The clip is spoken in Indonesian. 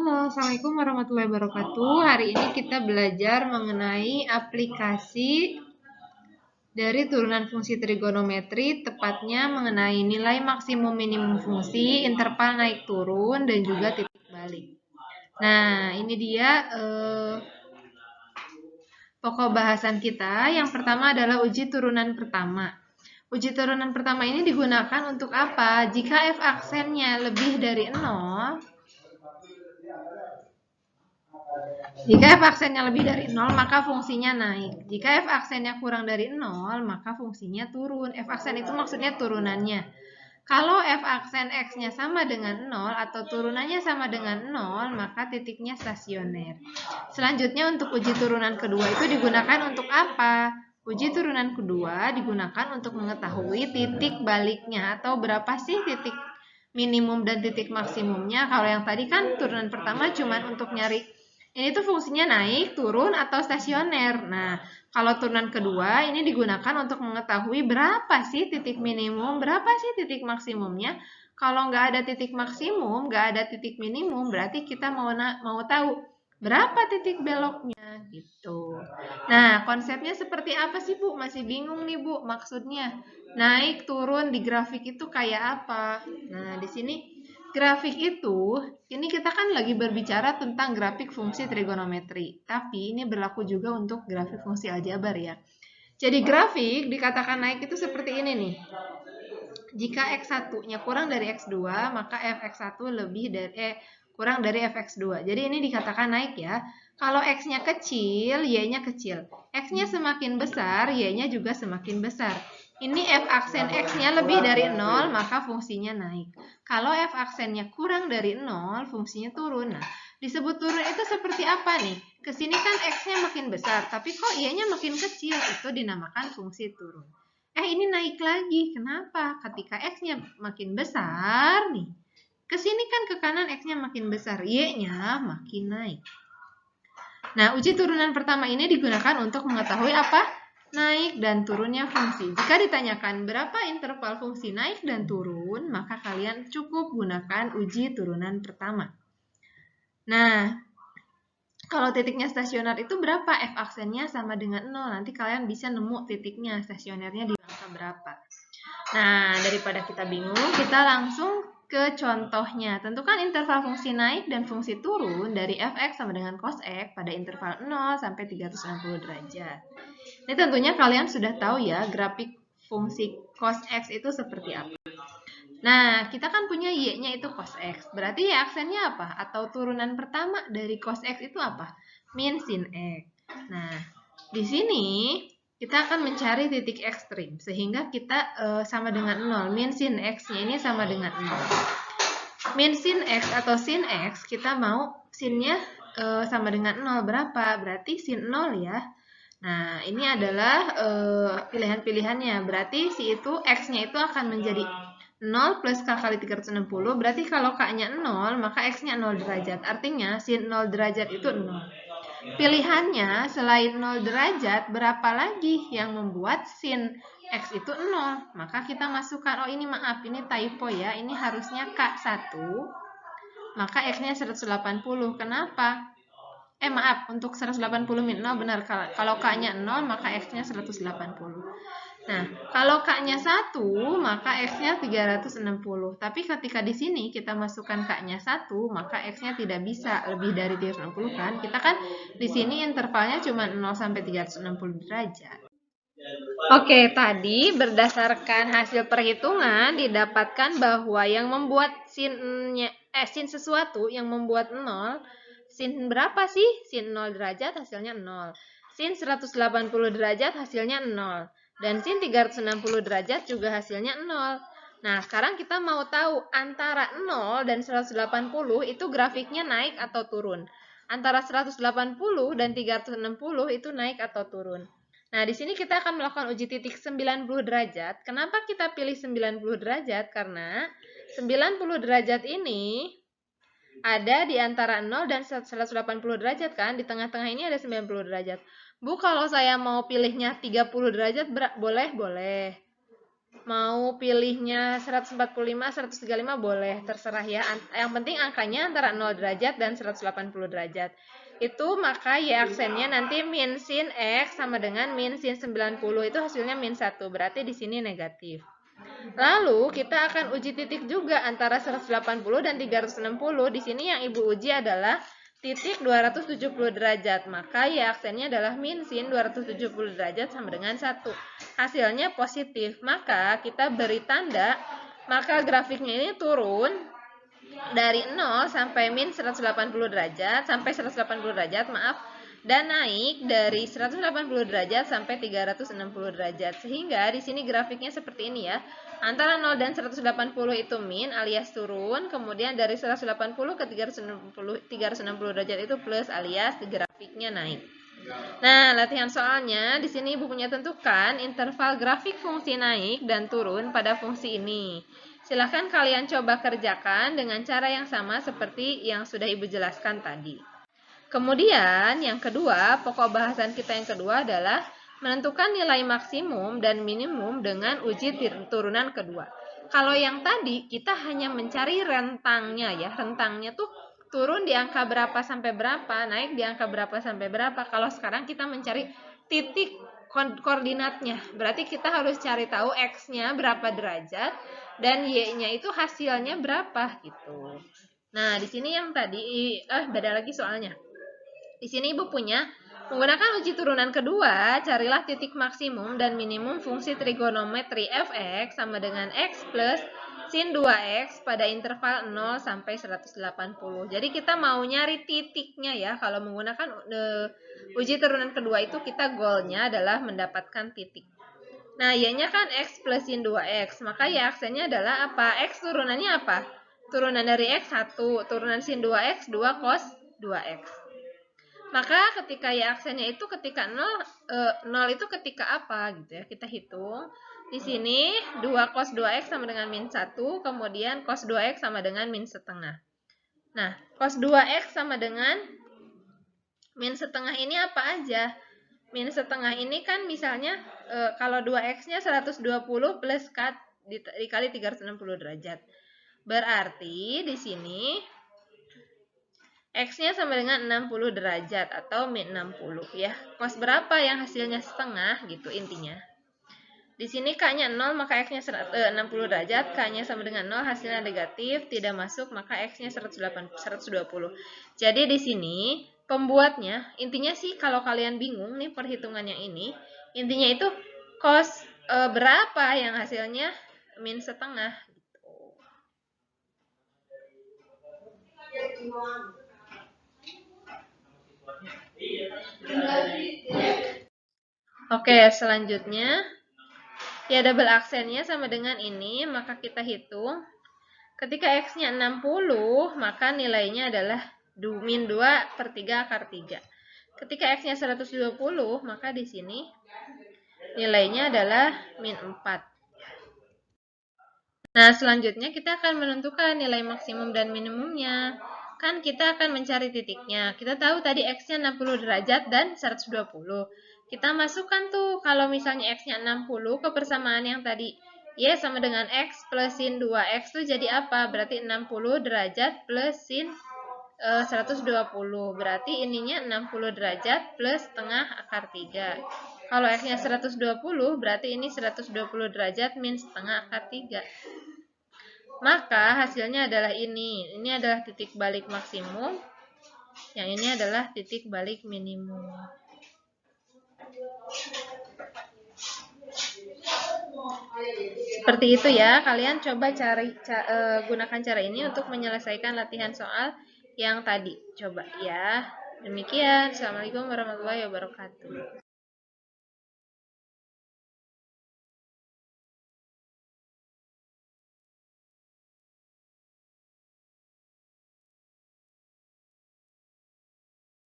Halo, Assalamualaikum warahmatullahi wabarakatuh. Hari ini kita belajar mengenai aplikasi dari turunan fungsi trigonometri, tepatnya mengenai nilai maksimum minimum fungsi, interval naik turun, dan juga titik balik. Nah, ini dia pokok bahasan kita. Yang pertama adalah uji turunan pertama. Uji turunan pertama ini digunakan untuk apa? Jika f aksennya lebih dari 0, jika f aksennya lebih dari 0, maka fungsinya naik. Jika f aksennya kurang dari 0, maka fungsinya turun. F aksen itu maksudnya turunannya. Kalau f aksen x-nya sama dengan 0 atau turunannya sama dengan 0, maka titiknya stasioner. Selanjutnya untuk uji turunan kedua itu digunakan untuk apa? Uji turunan kedua digunakan untuk mengetahui titik baliknya atau berapa sih titik minimum dan titik maksimumnya. Kalau yang tadi kan turunan pertama cuma untuk nyari ini tuh fungsinya naik, turun, atau stasioner. Nah, kalau turunan kedua ini digunakan untuk mengetahui berapa sih titik minimum, berapa sih titik maksimumnya. Kalau nggak ada titik maksimum, nggak ada titik minimum, berarti kita mau tahu berapa titik beloknya gitu. Nah, konsepnya seperti apa sih, Bu? Masih bingung nih, Bu, maksudnya. Naik, turun di grafik itu kayak apa? Nah, di sini grafik itu, ini kita kan lagi berbicara tentang grafik fungsi trigonometri. Tapi ini berlaku juga untuk grafik fungsi aljabar ya. Jadi grafik dikatakan naik itu seperti ini nih. Jika x1-nya kurang dari x2, maka fx1 lebih dari kurang dari fx2. Jadi ini dikatakan naik ya. Kalau x-nya kecil, y-nya kecil. X-nya semakin besar, y-nya juga semakin besar. Ini f aksen x-nya lebih dari 0, maka fungsinya naik. Kalau f aksennya kurang dari 0, fungsinya turun. Nah, disebut turun itu seperti apa nih? Kesini kan x-nya makin besar, tapi kok y-nya makin kecil. Itu dinamakan fungsi turun. Ini naik lagi. Kenapa? Ketika x-nya makin besar nih, ke sini kan ke kanan x-nya makin besar, y-nya makin naik. Nah, uji turunan pertama ini digunakan untuk mengetahui apa? Naik dan turunnya fungsi. Jika ditanyakan berapa interval fungsi naik dan turun, maka kalian cukup gunakan uji turunan pertama. Nah, kalau titiknya stasioner itu berapa? F aksennya sama dengan 0. Nanti kalian bisa nemu titiknya, stasionernya di angka berapa. Nah, daripada kita bingung, kita langsung ke contohnya. Tentukan interval fungsi naik dan fungsi turun dari fx sama dengan cos x pada interval 0 sampai 360 derajat. Ini tentunya kalian sudah tahu ya, grafik fungsi cos x itu seperti apa. Nah, kita kan punya y-nya itu cos x. Berarti y aksennya apa? Atau turunan pertama dari cos x itu apa? Min sin x. Nah, di sini kita akan mencari titik ekstrim. Sehingga kita sama dengan 0. Min sin x-nya ini sama dengan 0. Min sin x atau sin x, kita mau sinnya sama dengan 0. Berapa? Berarti sin 0 ya. Nah, ini adalah pilihan-pilihannya. Berarti si itu x-nya itu akan menjadi 0 plus k kali 360. Berarti kalau k-nya 0, maka x-nya 0 derajat. Artinya sin 0 derajat itu 0. Pilihannya selain 0 derajat, berapa lagi yang membuat sin x itu 0? Maka kita masukkan, oh ini maaf, ini typo ya. Ini harusnya k1, maka x-nya 180. Kenapa? Maaf, untuk 180 min 0 benar. Kalau k-nya 0, maka x-nya 180. Nah, kalau k-nya 1, maka x-nya 360. Tapi ketika di sini kita masukkan k-nya 1, maka x-nya tidak bisa lebih dari 360 kan? Kita kan di sini intervalnya cuma 0 sampai 360 derajat. Oke, tadi berdasarkan hasil perhitungan didapatkan bahwa yang membuat sin sesuatu yang membuat 0, sin berapa sih? Sin 0 derajat hasilnya 0. Sin 180 derajat hasilnya 0. Dan sin 360 derajat juga hasilnya 0. Nah, sekarang kita mau tahu antara 0 dan 180 itu grafiknya naik atau turun. Antara 180 dan 360 itu naik atau turun. Nah, di sini kita akan melakukan uji titik 90 derajat. Kenapa kita pilih 90 derajat? Karena 90 derajat ini ada di antara 0 dan 180 derajat kan? Di tengah-tengah ini ada 90 derajat. Bu, kalau saya mau pilihnya 30 derajat, boleh? Boleh. Mau pilihnya 145, 135 boleh, terserah ya. Yang penting angkanya antara 0 derajat dan 180 derajat. Itu maka Y aksennya nanti min sin X sama dengan min sin 90. Itu hasilnya min 1. Berarti di sini negatif. Lalu kita akan uji titik juga antara 180 dan 360. Di sini yang Ibu uji adalah titik 270 derajat, maka Y aksennya adalah min sin 270 derajat sama dengan 1. Hasilnya positif, maka kita beri tanda, maka grafiknya ini turun dari 0 sampai min 180 derajat, sampai 180 derajat, maaf, dan naik dari 180 derajat sampai 360 derajat. Sehingga di sini grafiknya seperti ini ya. Antara 0 dan 180 itu min alias turun, kemudian dari 180 ke 360 derajat itu plus alias grafiknya naik. Nah, latihan soalnya di sini Ibu punya tentukan interval grafik fungsi naik dan turun pada fungsi ini. Silahkan kalian coba kerjakan dengan cara yang sama seperti yang sudah Ibu jelaskan tadi. Kemudian yang kedua, pokok bahasan kita yang kedua adalah menentukan nilai maksimum dan minimum dengan uji turunan kedua. Kalau yang tadi kita hanya mencari rentangnya ya, rentangnya tuh turun di angka berapa sampai berapa, naik di angka berapa sampai berapa. Kalau sekarang kita mencari titik koordinatnya, berarti kita harus cari tahu X-nya berapa derajat dan Y-nya itu hasilnya berapa gitu. Nah, di sini yang tadi, beda lagi soalnya. Di sini Ibu punya, menggunakan uji turunan kedua, carilah titik maksimum dan minimum fungsi trigonometri fx sama dengan x plus sin 2x pada interval 0 sampai 180. Jadi kita mau nyari titiknya ya, kalau menggunakan uji turunan kedua itu kita goalnya adalah mendapatkan titik. Nah, Y-nya kan x plus sin 2x, maka Y aksennya adalah apa? X turunannya apa? Turunan dari x 1, turunan sin 2x 2 cos 2x. Maka ketika Y aksennya itu ketika 0 itu ketika apa gitu ya. Kita hitung. Di sini 2 cos 2x sama dengan min 1, kemudian cos 2x sama dengan min setengah. Nah, cos 2x sama dengan min setengah ini apa aja? Min setengah ini kan misalnya kalau 2x-nya 120 plus kat dikali 360 derajat. Berarti di sini X-nya sama dengan 60 derajat atau min 60 ya. Cos berapa yang hasilnya setengah gitu intinya. Di sini K-nya 0 maka X-nya 60 derajat, K-nya sama dengan 0 hasilnya negatif, tidak masuk maka X-nya 120. Jadi di sini pembuatnya intinya sih kalau kalian bingung nih perhitungan yang ini, intinya itu cos berapa yang hasilnya min setengah gitu. Oke, selanjutnya ya double aksennya sama dengan ini, maka kita hitung. Ketika X-nya 60, maka nilainya adalah min 2 per 3 akar 3. Ketika X-nya 120, maka di sini nilainya adalah min 4. Nah, selanjutnya kita akan menentukan nilai maksimum dan minimumnya. Kan kita akan mencari titiknya. Kita tahu tadi X-nya 60 derajat dan 120. Kita masukkan tuh, kalau misalnya X-nya 60 ke persamaan yang tadi. Y sama dengan X plus sin 2X itu jadi apa? Berarti 60 derajat plus sin 120. Berarti ininya 60 derajat plus setengah akar 3. Kalau X-nya 120, berarti ini 120 derajat min setengah akar 3. Maka hasilnya adalah ini. Ini adalah titik balik maksimum. Yang ini adalah titik balik minimum. Seperti itu ya. Kalian coba gunakan cara ini untuk menyelesaikan latihan soal yang tadi. Coba ya. Demikian. Assalamualaikum warahmatullahi wabarakatuh.